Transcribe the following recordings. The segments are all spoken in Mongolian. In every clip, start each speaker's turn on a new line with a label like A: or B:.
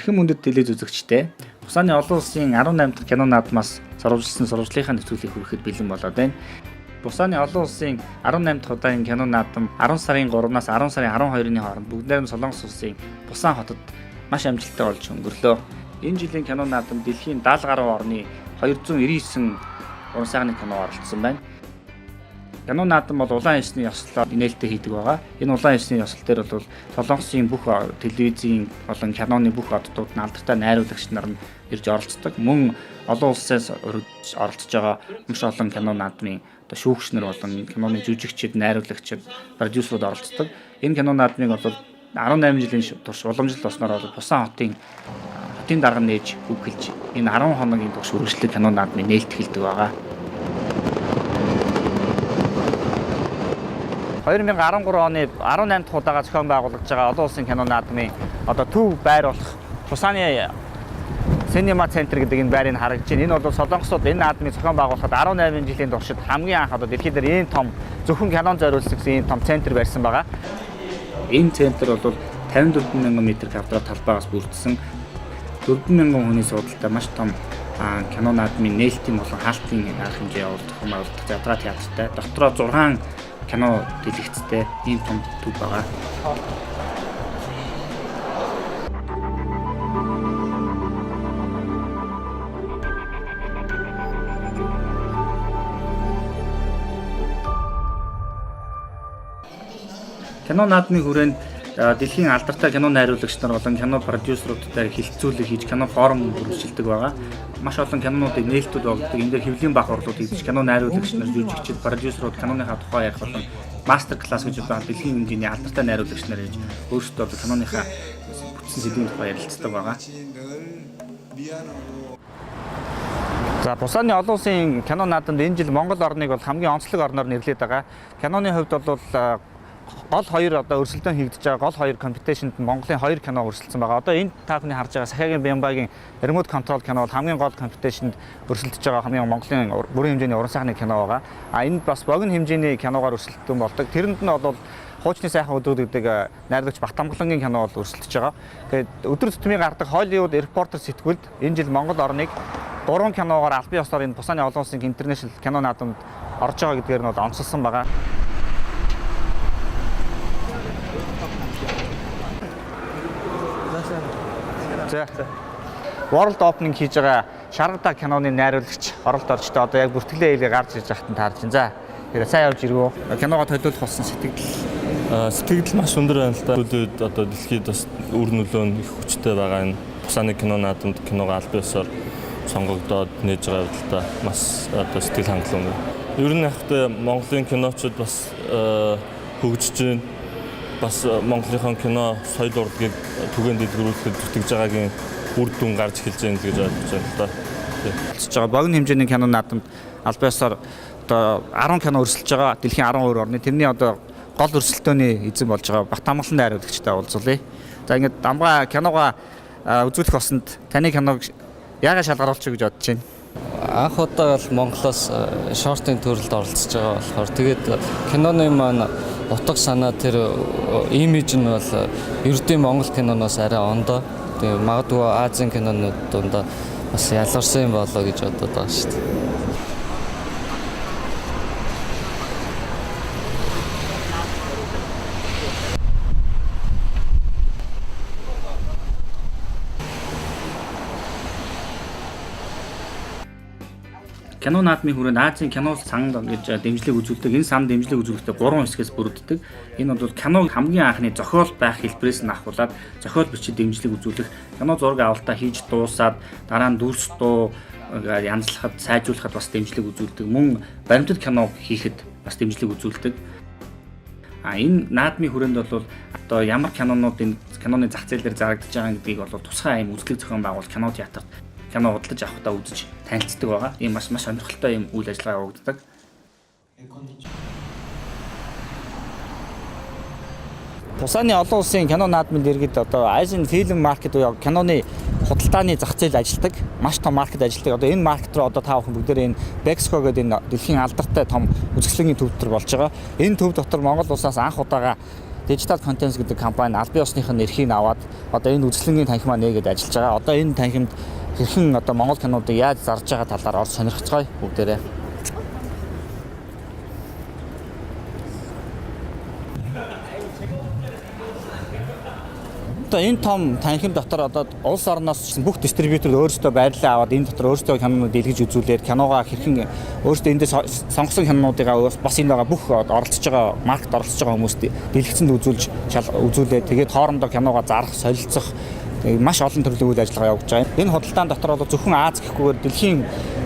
A: Эрхэм мөндөд телевиз үзэгчдээ Усааны олон улсын 18 дахь кино наадмаас сурвалжилсан сурвалжлынхаа нэвтрүүлгийг хүрэхэд бэлэн болоод байна. Усааны олон улсын 18 дахь удаагийн кино наадам 10 сарын 3-наас 10 сарын 12-ны хооронд бүгдээр нь Солонгос улсын Бусан хотод маш амжилттай болж өнгөрлөө. Энэ жилийн кино наадам дэлхийн 70 гаруй орны 299 уран сайхны кино оролцсон байна. Кино наадам бол улаан ёсны ёслолоор нээлттэй хийдэг байгаа. Энэ улаан ёсны ёслол дээр бол Солонгосын бүх телевизийн болон киноны бүх оддууд нь алдартай найруулагч нар нь ирж оролцдог. Мөн олон улсаас оролцож байгаа маш олон кино наадмын шүүгчнэр болон киноны жүжигчид, найруулагчид, продюсерууд оролцдог. Энэ кино наадмыг бол 18 жилийн турш уламжлалт болсноор бол Бусан хотын дарга нээж үгэлж энэ 10 хоногийн турш үргэлжлэх кино наадмыг нээлт хэлдэг байгаа. 2013 оны 18 дахь удаага зохион байгуулагдж байгаа олон улсын кино наадмын төв байр болох Busаны Cinema Center гэдэг энэ байрыг харагдаж байна. Энэ бол солонгосууд энэ наадмыг зохион байгуулахад 18 жилийн туршид хамгийн анх дэлхийд дээр ийм том зөвхөн кинон зориулсан ийм том центр барьсан байгаа. Энэ центр бол 54,000 м2 талбайгаас бүрдсэн 4,000 хүний суудалтай маш том кино наадмын нээлтийн болон хаалтын арга хэмжээ явуулдаг хамгаалдаг театрал театртай. Дотроо 6 кино дэлгэцтэй ийм том төв байгаа. Кино наадмын хүрээнд дэлхийн алдартай кино найруулагч нар болон кино продюсеруудтай хилцүүлэг хийж кино форум үргэлжилдэг байгаа. Маш олон кинонуудыг нээлтүүд болгодог. Энэ дээр хэвлэлийн бах орлууд хийж кино найруулагч нар, жүжигчид, продюсерууд киноныхаа тухай ярих болон мастер класс гэж байгаа дэлхийн хэмжээний алдартай найруулагч нар хийж өөрсдөө киноныхаа бүтсэн сэдвийн тухай ярилцдаг байгаа. За Busаны олон улсын кино наадамд энэ жил Монгол орныг бол хамгийн онцлог орноор нэрлэдэг байгаа. Киноны хувьд бол гол хоёр өрсөлдөөн хийгдэж байгаа гол хоёр компетишнд Монголын 2 кино өрсөлдсөн байгаа. Одоо энэ та бүхний харж байгаа Сахиагийн Бямбагийн Remote Control кино бол хамгийн гол компетишнд өрсөлдөж байгаа хамгийн Монголын бүрэн хэмжээний уран сайхны кино байгаа. Энэ бас богино хэмжээний киногоор өрсөлдсөн болдог. Тэрэнд нь бол хуучны сайхан өдрүүд гэдэг найруулагч Батамгалангийн кино бол өрсөлдөж байгаа. Тэгээд өдөр тутмын гардаг Hollywood Reporter сэтгүүлд энэ жил Монгол орныг 3 киногоор албан ёсоор энэ Busаны олон улсын интернэшнл кино наадамд орж байгаа гэдгээр нь бол онцлсон байгаа. World Opening хийж байгаа Шаргата киноны найруулагч оролт орчтой одоо яг бүртгэлээ хэлээ гарч ирж байхад нь таарч байна. За. Тэгэхээр сайн явж иргүү. Киногоо төлөвлөх болсон
B: сэтгэл маш өндөр байна л да. Төлөвлөд одоо дэлхийд бас үр нөлөө нь их хүчтэй байгаа энэ Busаны кино наадамд киногоо албан ёсоор сонгогдоод нээж байгаа явдалтай маш одоо сэтгэл хангалуун. Ер нь яг Монголын киночид бас хөгжиж байна. Бас Монголынхон кино соёл урлагийг түгээн дэлгэрүүлэхэд зүтгэж байгаагийн үр дүн гарч эхэлж байна гэж бодож байна л да.
A: Болцож байгаа богино хэмжээний кино наадамд албан ёсоор одоо 10 кино өрсөлдөж байгаа дэлхийн 12 орны тэрний одоо гол өрсөлдөөний эзэн болж байгаа Батамгалан найруулагчтай уулзуулъя. За ингээд дамгаа киногоо үзүүлэх болсонд таны киног яагаад шалгаруулчих гэж бодож байна?
C: Анх удаа бол Монголоос шортын төрөлд оролцож байгаа болохоор тэгээд киноны маань утга санаа тэр имиж нь бол ердийн Монгол киноноос арай ондоо. Тэгээд магадгүй Азийн кинонууд дундаа бас ялгарсан юм болоо гэж бодод байгаа шүү дээ.
A: Кино наадмын хүрээнд Азийн кино сан гэж дэмжлэг үзүүлдэг. Энэ сан дэмжлэг үзүүлэхдээ 3 хэсгээс бүрддэг. Энэ бол киног хамгийн анхны зохиол байх хэлбэрээс нь ахуулаад зохиол бичиж дэмжлэг үзүүлэх, кино зураг авалтаа хийж дуусаад дараа нь дүрс дуу янзлахад, сайжруулахад бас дэмжлэг үзүүлдэг. Мөн баримтат кино хийхэд бас дэмжлэг үзүүлдэг. Энэ наадмын хүрээнд бол одоо ямар кинонууд энэ киноны зах зээл дээр зарагдаж байгаа гэдгийг бол тусгай аим үзлэг зохион байгуулалт кино театрт кино худалдаж авахдаа үзэж танилцдаг байгаа. Ийм маш сонирхолтой юм үйл ажиллагаа явагддаг. Тусааны олон улсын кино наадмын дэргэд одоо Asian Film Market буюу киноны худалдааны зах зээл ажилтдаг, маш том маркет ажилтдаг. Одоо энэ маркет руу одоо та бүхэн бүгдээрээ энэ Bexco гэдэг энэ дэлхийн алдартай том үзэсгэлэнгийн төв дотор болж байгаа. Энэ төв дотор Монгол улсаас анх удаага Digital Contents гэдэг компани аль бие усных нь эрхийг аваад одоо энэ үзэсгэлэнгийн танхимаа нээгээд ажиллаж байгаа. Одоо энэ танхимд хэрхэн одоо Монгол кинодыг яаж зарж байгаа талаар орж сонирхцгаая бүгдээрээ. Одоо энэ том танхим дотор одоо улс орноос бүх дистрибьютор өөрсдөө байрлал аваад энэ дотор өөрсдөө кинонууд дэлгэж үзүүлээд киногоо хэрхэн өөрсдөө эндээс сонгосон кинонуудыгаа бас энэ байгаа бүх оролцож байгаа маркет оролцож байгаа хүмүүст дэлгэцэнд үзүүлээд тэгээд хоорондоо киногоо зарах, солилцох маш олон төрлийн үйл ажиллагаа явуулж байгаа. Энэ худалдаан дотор бол зөвхөн Аз гэхгүйгээр дэлхийн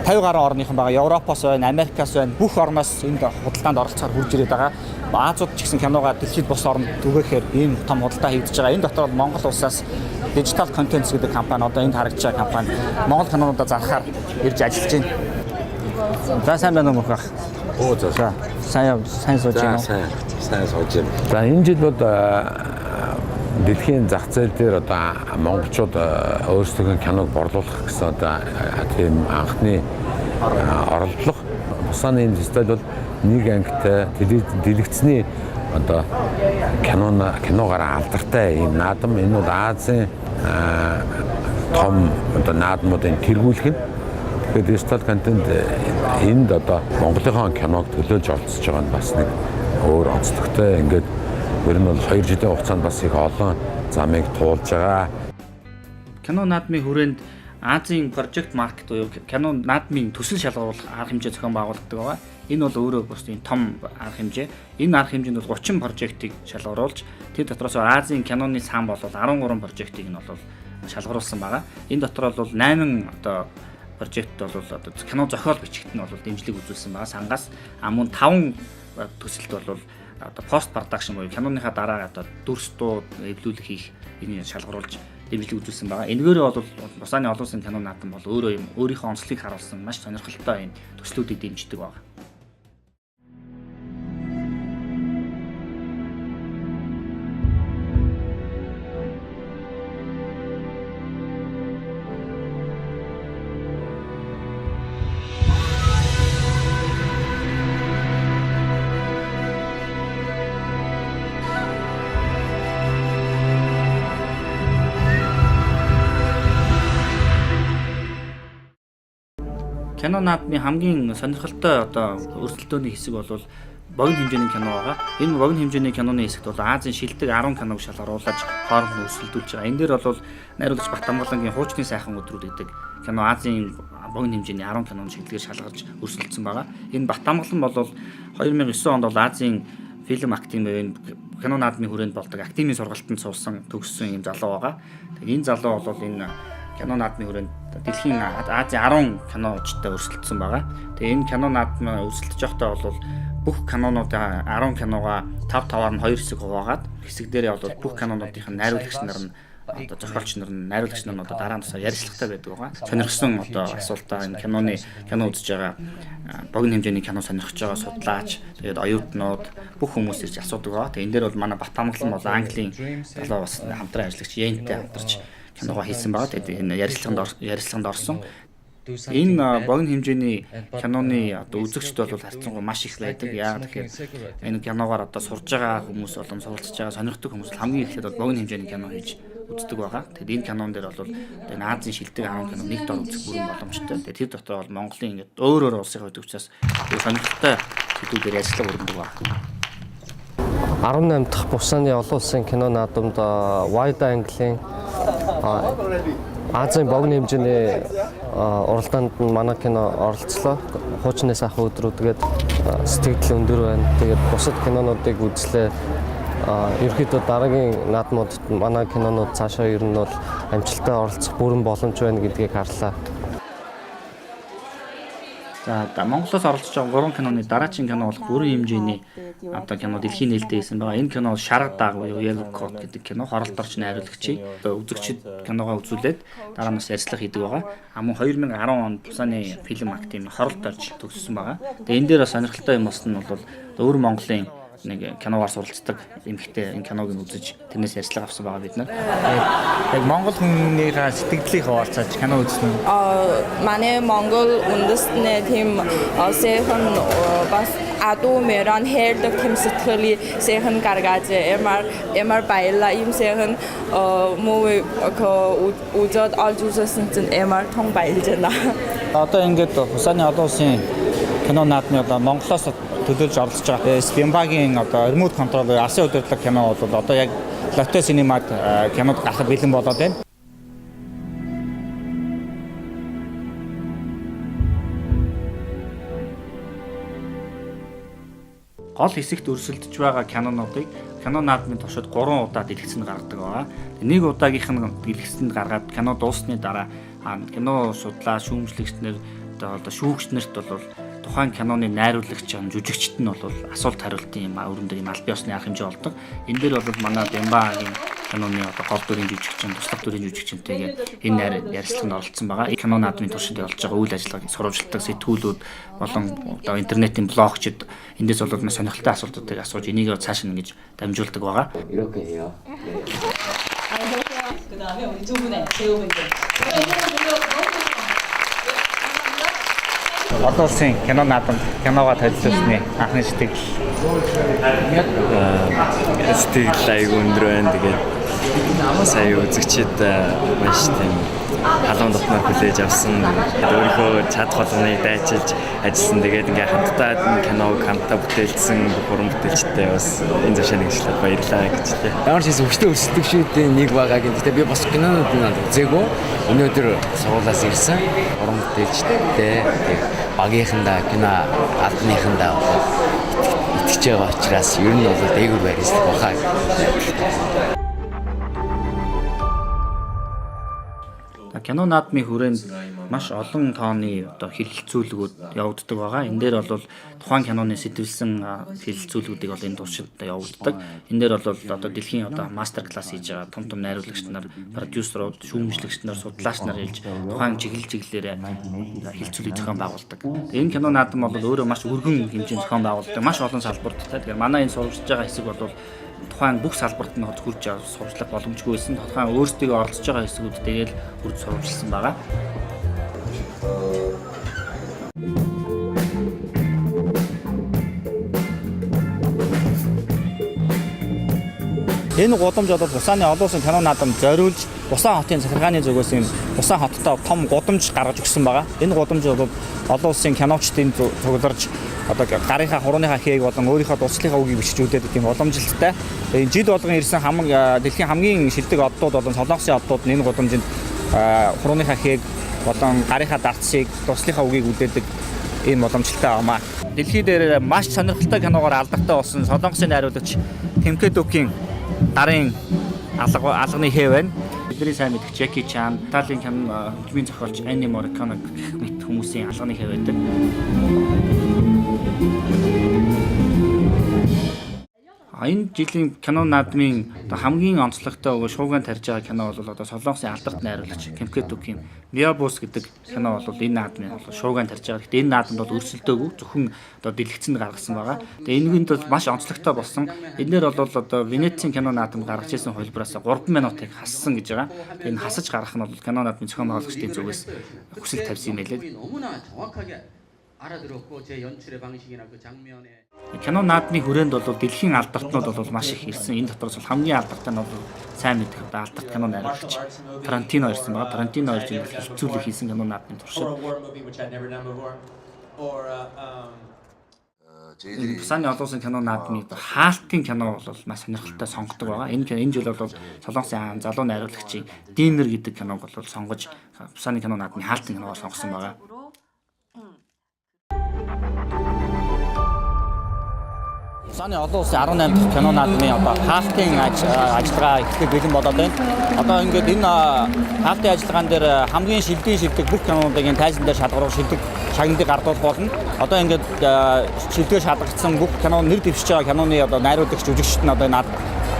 A: 50 гаруй орныхан байгаа. Европоос байна, Америкаас байна. Бүх орноос энэ худалдаанд оролцохоор хурж ирээд байгаа. Азууд ч гэсэн киногоо дэлхийд бус орнд түгээхээр ийм том худалдаа хийгдэж байгаа. Энэ дотор бол Монгол улсаас Digital Contents гэдэг компани одоо энд харагдж байгаа компани Монгол кинонуудаа зарахаар ирж ажиллаж байна. За сайн байна уу мөхөх?
D: Оо за.
A: Сайн сууж байна уу?
D: Сайн сууж байна. За энэ жил бол дэлхийн зах зээл дээр одоо монголчууд өөрсдөө киног борлуулах гэсэн одоо тийм анхны оролдлого. Бусааны энэ фестивал бол нэг ангитай дэлгэцний одоо киногаараа алдартай ийм наадам. Энэ бол Азийн том одоо наадмуудын тэргүүлэх нь. Тэгэхээр Digital Content энд одоо Монголынхаа киног төлөөлж оролцож байгаа нь бас нэг өөр онцлогтой. Ингээд ер нь бол 2 жилийн хугацаанд бас их олон замыг туулж байгаа.
A: Кино наадмын хүрээнд Азийн Project Market буюу кино наадмын төсөл шалгаруулах арга хэмжээ зохион байгуулагддаг байгаа. Энэ бол өөрөө бас тийм том арга хэмжээ. Энэ арга хэмжээнд бол 30 прожектыг шалгаруулж тэр дотроос Азийн киноны сан бол 13 прожектыг нь бол шалгаруулсан байгаа. Энэ дотор бол 8 одоо прожект бол одоо кино зохиол бичигт нь бол дэмжлэг үзүүлсэн байгаа. Сангаас мөн 5 төсөлд бол одоо пост продакшн буюу киноныхаа дараа одоо дүрс дуу эвлүүлэх хийх энийг шалгаруулж дэмжлэг үзүүлсэн байгаа. Энэгээр бол Бусааны олон улсын кино наадам бол өөрөө юм өөрийнхөө онцлогийг харуулсан маш сонирхолтой энэ төслүүдийг дэмждэг байгаа. Кино наадмын хамгийн сонирхолтой одоо өрсөлдөөний хэсэг бол богино хэмжээний кино байгаа. Энэ богино хэмжээний киноны хэсэгт бол Азийн шилдэг 10 киног шалгаруулж хооронд нь өрсөлдүүлж байгаа. Энэ дээр бол найруулагч Батамгалангийн Хуучны сайхан өдрүүд гэдэг кино Азийн богино хэмжээний 10 киноны шилдгээр шалгарч өрсөлдсөн байгаа. Энэ Батамгалан бол 2009 онд бол Азийн Film Academy кино наадмын хүрээнд болдог академийн сургалтанд суусан төгссөн юм залуу байгаа. Тэгээ энэ залуу бол энэ кино наадмын хүрээнд дэлхийн Азийн 10 киночтой өрсөлдсөн байгаа. Тэгээ энэ кино наадмын өрсөлдөж байхдаа бол бүх кинонуудаа 10 киногоо 5-5-аар нь 2 хэсэг хуваагаад хэсэг дээрээ бол бүх кинонуудынх нь найруулагч нар нь одоо зохиолч нар нь найруулагч нар нь одоо дараа нь тусаа ярилцлагатай байдаг байгаа. Сонирхсон одоо асуултаа энэ кино үзэж байгаа богино хэмжээний кино сонирхож байгаа судлаач тэгээд оюутнууд бүх хүмүүс ирж асуудаг байгаа. Тэгээ энэ дээр бол манай Батамгалан бол Английн залуу бас хамтран ажиллагч Йентэй хамтарч киногоо хийсэн байгаа. Тэгээд энэ ярилцлаганд орсон. Энэ богино хэмжээний киноны одоо үзэгчд бол харьцангуй маш их байдаг. Яагаад тэгэхээр энэ киногоор одоо сурж байгаа хүмүүс болон суралцж байгаа сонирхдаг хүмүүс хамгийн ихэнд бол богино хэмжээний кино хийж үздэг байгаа. Тэгээд энэ кинон дээр бол энэ Азийн шилдэг 10 кино нэг дор үзэх бүрэн боломжтой. Тэгээд тэр дотор бол Монголын ингээд өөр улсын хувьд учраас сонирхолтой зүйлүүдээр ажиллах өрнөдөг байна.
C: 18 дахь Бусааны олон улсын кино наадамд Wide Angle-ийн Азийн богино хэмжээний уралдаанд манай кино оролцлоо. Хуучны сайхан өдрүүд тэгээд сэтгэл өндөр байна. Тэгээд бусад кинонуудыг үзлээ. Ерөнхийдөө дараагийн наадмуудад манай кинонууд цаашаа ер нь бол амжилттай оролцох бүрэн боломж байна гэдгийг харлаа.
A: За Монголоос оролцож байгаа 3 киноны дараагийн кино бол бүрэн хэмжээний одоо кино дэлхийн нээлттэй хийсэн байгаа. Энэ кино Шарга дааг буюу Yellow Code гэдэг кино хоролдорч найруулагчийн үзэгчид киногоо үзүүлээд дараа нь ярилцлага хийдэг байгаа. Мөн 2010 онд Бусааны Film Academy хоролдорч төгссөн байгаа. Тэгээ энэ дээр сонирхолтой юм болсон нь бол өөр Монголын нэг киногаар суралцдаг эмэгтэй энэ киног нь үзэж тэрнээс ярьцлага авсан байгаа бид нар. Яг Монгол хүнийхээ сэтгэлдлийг хуваалцаж кино үзсэн үү?
E: манай Монгол үндэстний тийм сайхан бас адуу меран хэрдэг тийм сэтгэлийн сайхан гаргаж ямар баялаа ийм сайхан movie үзээд олж үзсэн чинь ямар том баялж байна.
A: Одоо ингээд Хусааны олон улсын кино наадмын одоо Монголоос төлөөлж оролцож байгаа Spielberg-ийн одоо remote control Асын удирдлага кино бол одоо яг Lotte Cinema-д кинод гарахад бэлэн болоод байна. Гол хэсэгт өрсөлдөж байгаа кинонуудыг кино наадмын туршид 3 удаа дэлгэцэнд гаргадаг байгаа. Нэг удаагийнх нь дэлгэцэнд гаргаад кино дууссаны дараа кино судлаа шүүмжлэгчнэр одоо шүүгчнэрт бол тухайн киноны найруулагч жүжигчд нь бол асуулт хариултын юм өрөн дээр юм аль биесны арга хэмжээ олдог. Энэ дээр бол манай Бямбагийн киноны одоо гол дүрийн жүжигчин, туслах дүрийн жүжигчнтэйгээ энэ ярилцлаганд оролцсон байгаа. Кино наадмын туршид явуулж байгаа үйл ажиллагааг сурвалжладаг сэтгүүлүүд болон одоо интернетийн блогчид эндээс бол маш сонирхолтой асуултуудыг асууж энийг цааш нь ингэж дамжуулдаг байгаа.
F: 이렇게 해요. 그다음에 우리 두 분의 배우분들.
A: Одоо улсын кино наадамд киногоо төлөвлөсний анхны сэтгэл.
G: Сэтгэл айгүй өндөр байна. Тэгээд сая үзэгчид маш тийм халуун дотноор хүлээж авсан. Өөрийнхөө чадах болгоныг дайчилж ажилласан. Тэгээд ингээ хамтдаа киног хамтдаа бүтээлсэн бүрэн бүтээлчтэй бас энэ зөвшөөрөл нэгжлээд баярлалаа гэж тий.
F: Ямар ч хэсэг өвчтөе өрсөлдөгчүүдийн нэг байгаа гэдэг. Би бас кинонууд үзээгүй. Өнөөдөр сургуулаас ирсэн. Уран бүтээлчтэй багийнхандаа кино албаныхандаа итгэж байгаа учраас ер нь бол дээгүүр байрлал бахаа.
A: Кино наадмын хүрээнд маш олон тооны одоо хэлэлцүүлгүүд явагддаг байгаа. Энэ дээр бол тухайн киноны сэтвэлсэн хэлэлцүүлгүүдийг бол энэ туршид явагддаг. Энэ дээр бол одоо дэлхийн одоо мастер класс хийж байгаа том найруулагч нар, продюсерууд, шүүмжлэгч нар, судлаач нар хэлж тухайн чиглэлээр хэлэлцүүлэг зохион байгуулдаг. Энэ кино наадам бол өөрөө маш өргөн хэмжээнд зохион байгуулдаг. Маш олон салбарт. Тэгэхээр манай энэ сурвалжж байгаа хэсэг бол тухайн бүх салбарт нь хурж сурвалжлах боломжгүй байсан. Тухайн өөрсдөө оролцож байгаа хэсгүүд дээр л хурж сурвалжилсан байгаа. Энэ гудамж бол Хусааны олон улсын кино наадамд зориулж Усан хотын захиргааны зүгээс юм Усан хоттой том гудамж гаргаж өгсөн байгаа. Энэ гудамж бол олон улсын киночдын цугларж одоо гарынхаа хурууныхаа хээг болон өөрийнхөө дуслалынхаа үгийг бичиж үлдээдэг тийм уламжилттай. Энэ жид болгон ирсэн дэлхийн хамгийн шилдэг оддууд болон солонгосын оддууд энэ гудамжинд хурууныхаа хээг болон гарынхаа дартсыг дуслалынхаа үгийг үлдээдэг ийм уламжилттай байгаамаа. Дэлхий дээр маш сонирхолтой киногоор алдартай болсон солонгосын найруулагч Тэмкэ Дүкийн дарын алганы хэв байна. Бидний сайн мэдэх Jackie Chan, Италийн кино хөгжмийн зохиолч Ennio Morricone гэх мэт хүмүүсийн алганы хэв байдаг. Энэ жилийн кино наадмын хамгийн онцлогтой шуугиан тарьж байгаа кино бол одоо солонгосын алдарт найруулагч Тэмкэ Дүкийн Миабус гэдэг кино бол энэ наадмын шуугиан тарьж байгаа. Гэхдээ энэ наадамд бол өрсөлдөөгүй зөвхөн одоо дэлгэцэнд гаргасан байгаа. Тэгээ энэ хүнд бол маш онцлогтой болсон. Эднэр бол одоо Венецийн кино наадамд гаргаж ирсэн хөлбраас 3 минутыг хассан гэж байгаа. Энэ хасаж гаргах нь бол кино наадмын зохион байгуулагчдын зүгээс хүсэл тавьсан юм байлээ.
H: 알아들었고 제 연출의 방식이나 그 장면에
A: кино наадмын хүрээнд бол дэлхийн алдартнууд бол маш их ирсэн. Энэ дотроос бол хамгийн алдартай нь бол сайн мэдэх алдарт кино найруулагч Тарантино ирсэн байгаа. Тарантино ирж хэлцүүлэг хийсэн кино наадмын туршид Хусааны олон улсын кино наадмын хаалтын кино бол маш сонирхолтой сонгодог байгаа. Энэ жил бол Солонгосын залуу найруулагчийн Динер гэдэг киног бол сонгож Хусааны кино наадмын хаалтын киногоор сонгосон байгаа. Хусааны олон улсын 18 дахь кино наадмын одоо хаалтын ажиллагаа эхлэх бэлэн болоод байна. Одоо ингээд энэ хаалтын ажиллагаан дээр хамгийн шилдэг бүх кинонуудыг тайзан дээр шалгаруулах шилдэг шагналыг гардуулах болно. Одоо ингээд шилдэг шалгагдсан бүх кино нэр дэвшиж байгаа киноны одоо найруулагч жүжигчид нь одоо над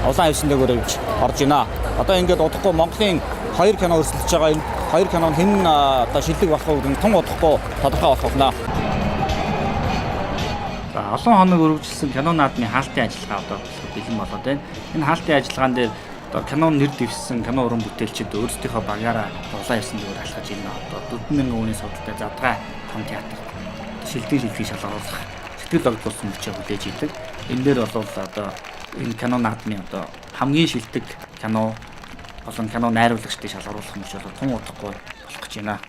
A: улаан хевсэн дээгүүр ирж орж байна. Одоо ингээд удахгүй Монголын 2 кино өрсөлдөж байгаа. Энэ 2 кино хэн одоо шилдэг болох вэ? Тун удахгүй тодорхой болох болно. Олон хоног үргэлжилсэн кино наадмын хаалтын ажиллагаа одоо бэлэн болоод байна. Энэ хаалтын ажиллагаан дээр одоо кинон нэр дэвшсэн кино уран бүтээлчид өөрсдийнхөө багаараа дулаан явсан дээр алхаж ирнэ. Одоо 4,000 үнийн судалтай задгаа том театр шилдэг шалгаруулах сэтгэл огтлуулсан мөчөө хүлээж идэг. Энэ дээр бол одоо энэ кино наадмын одоо хамгийн шилдэг кино болон кино найруулагчдыг шалгаруулах мөч бол тун удахгүй болох гэж байна.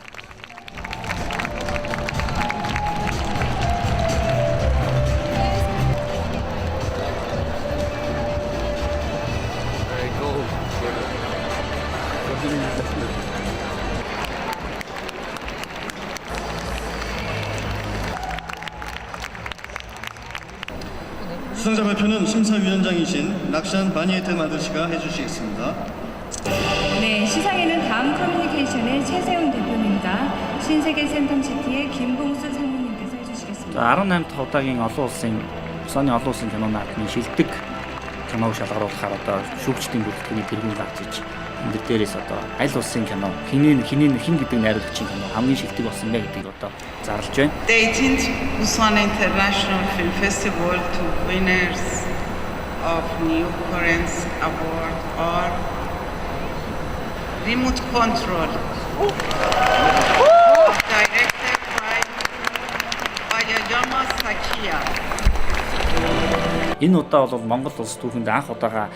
I: 수상자 발표는 심사위원장이신 락샨 바니에테 마드 씨가 해주시겠습니다.
J: 네, 시상에는 다음 커뮤니케이션의 최세훈 대표님과 신세계 센텀시티의 김봉수 상무님께서 해주시겠습니다.
A: 18 дахь удаагийн олон улсын Усааны олон улсын кино наадмын шилдэг киног шалгаруулахаар одоо шүүгчдийн бүрэлдэхүүний тэргүүн гарч иж энэ дээрээс одоо аль улсын кино хин гэдэг найруулагчийн кино хамгийн шилдэг болсон бэ гэдгийг одоо зарлж байна.
K: 18th Busan International Film Festival to winners of New Currents Award are Remote Control, directed by Ayajama Sakiya.
A: Энэ удаа бол Монгол улс түүхэнд анх удаага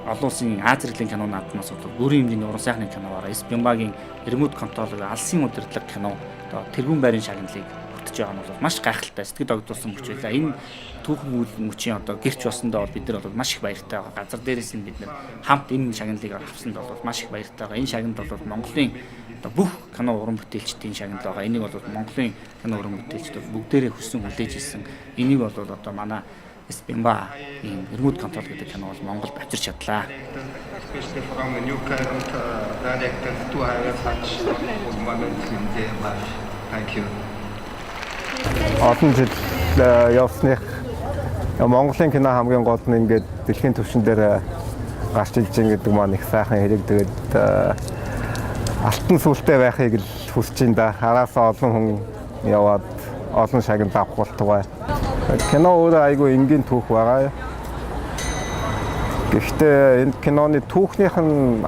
A: олон улсын Аз зэргийн кино наадмаас бол бүрийн хэмжээний уран сайхны киногоор Эспенбагийн Remote Control алсын удирдлага кино одоо тэргүүн байрын шагналыг бүтэж байгаа нь бол маш гайхалтай сэтгэл догдуулсан мөч байлаа. Энэ түүхэн үйл мөчийн одоо гэрч болсондоо бид нар бол маш их баяртай байгаа. Газар дээрээс нь бид нар хамт энэ шагналыг авсанд бол маш их баяртай байгаа. Энэ шагнал бол Монголын одоо бүх кино уран бүтээлчдийн шагнал байгаа. Энийг бол Монголын кино уран бүтээлчид бүгдээрээ хүссэн хүлээж ирсэн. Энийг бол одоо манай Эспенба ийм Remote Control гэдэг кино бол Монголд авчирч чадлаа.
L: Олон жил явсных Монголын кино хамгийн гол нь ингээд дэлхийн түвшин дээр гарч иж гэдэг маань их сайхан хэрэг. Тэгээд алтан сүлтэй байхыг л хүсэж байна да. Араасаа олон хүн яваад олон шагнал авах болтугай. Кино өөрөө айгүй энгийн түүх байгаа. Гэхдээ энэ киноны түүхнийх нь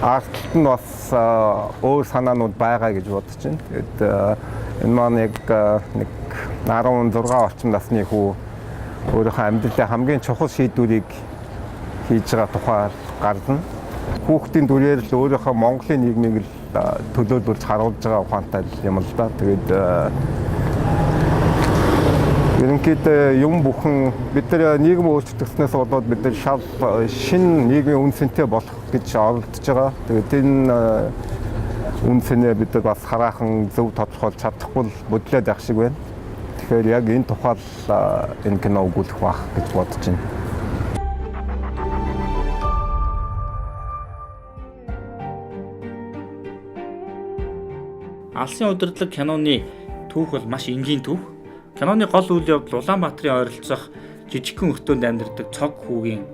L: артлт нь бас өөр санаанууд байгаа гэж бодож байна. Тэгээд энэ маань яг нэг 16 орчим насны хүү өөрийнхөө амьдралын хамгийн чухал шийдвэрийг хийж байгаа тухай гарна. Хүүхдийн дүрээр л өөрийнхөө Монголын нийгмийг л төлөөлүүлж харуулж байгаа ухаантай юм л да. Тэгээд ерөнхийдөө юм бүхэн бид нар нийгэм өөрчлөгдснөөс болоод бид нар шал шинэ нийгмийн үн цэнтэй болох гэж оролдож байгаа. Тэгээд энэ үн цэнээ бид нар бас хараахан зөв тодорхойлж чадахгүй бодлоод явах шиг байна. Тэгэхээр яг энэ тухай энэ кино өгүүлэх байх гэж бодож байна.
A: Алсын удирдлага киноны түүх бол маш энгийн түүх. Киноны гол үйл явдал Улаанбаатарын ойролцох жижигхэн өртөөнд амьдардаг цог хүүгийн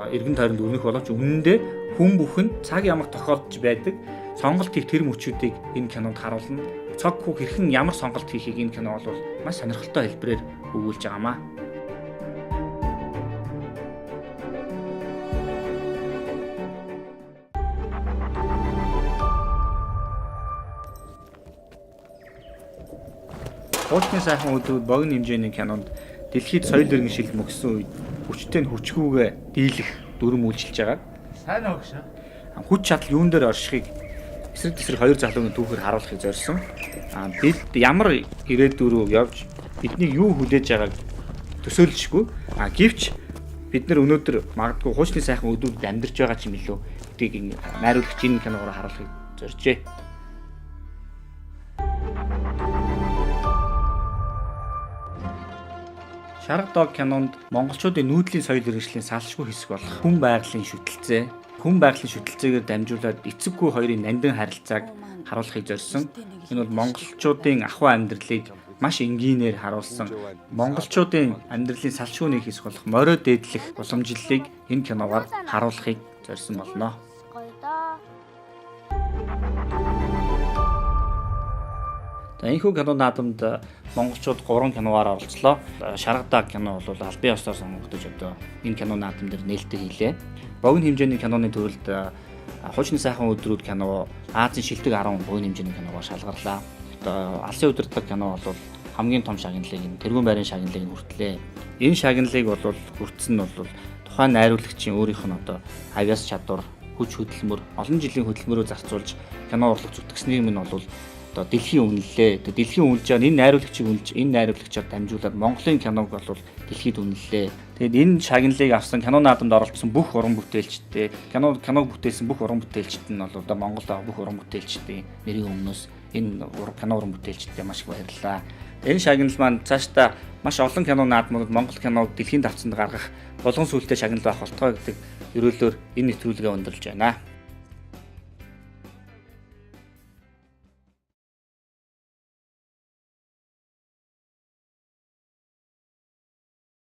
A: эргэн тойронд өрнөх боловч үнэндээ хүн бүхэн цаг ямар тохиолдож байдаг сонголт хийх тэр мөчүүдийг энэ кинонд харуулна. Цог хүү хэрхэн ямар сонголт хийхийг энэ кино бол маш сонирхолтой хэлбэрээр өгүүлж байгаамаа. Хуучны сайхан өдрүүд богино хэмжээний кинонд дэлхийд соёл иргэн шил мөксөн үед хүчтэй нь хүчгүйгээ дийлэх дүрм үйлчилж байгаа. Сайн уу гэж. Хүч чадал юун дээр оршихыг эсрэг тесрэг хоёр залууны түүхээр харуулахыг зорьсон. Бид ямар ирээдүрөө явж биднийг юу хүлээж байгааг төсөөлжгүй. Гэвч бид нар өнөөдөр магадгүй хуучны сайхан өдрүүдэд амьдарч байгаа ч юм илүү гэдгийг найруулагч энэ киногоор харуулахыг зоржээ. Шарга дог кинонд монголчуудын нүүдлийн соёл иргэншлийн салшгүй хэсэг болох хүн байгалийн шүтэлцээ. Хүн байгалийн шүтэлцээгээр дамжуулаад эцэггүй хоёрын нандин харилцааг харуулахыг зорьсон. Энэ бол монголчуудын ахуй амьдралыг маш энгийнээр харуулсан. Монголчуудын амьдралын салшгүй нэг хэсэг болох морио дээдлэх уламжлалыг энэ киногоор харуулахыг зорьсон болно. Энэхүү кино наадамд монголчууд 3 киногаар оролцлоо. Шаргадаг кино бол албан ёсоор сонгогдож одоо энэ кино наадам дээр нээлттэй хийлээ. Богино хэмжээний киноны төрөлд Хуучны сайхан өдрүүд кино, Азийн шилдэг 10 богино хэмжээний киногоор шалгарлаа. Одоо алсын удирддаг кино бол хамгийн том шагналыг тэргүүн байрын шагналыг хүртлээ. Энэ шагналыг бол хүртсэн нь бол тухайн найруулагчийн өөрийнх нь одоо авиас чадвар, хүч хөдөлмөр, олон жилийн хөдөлмөрөөр зарцуулж кино урлаг зүтгэснийг нь бол одоо дэлхийн үнэллээ. Дэлхийн үнэлж байгаа энэ найруулагчийг үнэлж энэ найруулагчаар дамжуулаад Монголын киног бол дэлхийд үнэллээ. Тэгэд энэ шагналыг авсан кино наадамд оролцсон бүх уран бүтээлчтэй, киног бүтээсэн бүх уран бүтээлчд нь бол одоо Монголд байгаа бүх уран бүтээлчдийн нэрийн өмнөөс энэ кино уран бүтээлчдэд маш их баярлалаа. Энэ шагнал маань цаашдаа маш олон кино наадмууд Монгол киног дэлхийн давцанд гаргах болгон сүлтэй шагнал байх болтугай гэдэг ерөөлөөр энэ нэвтрүүлгээ өндөрлж байна.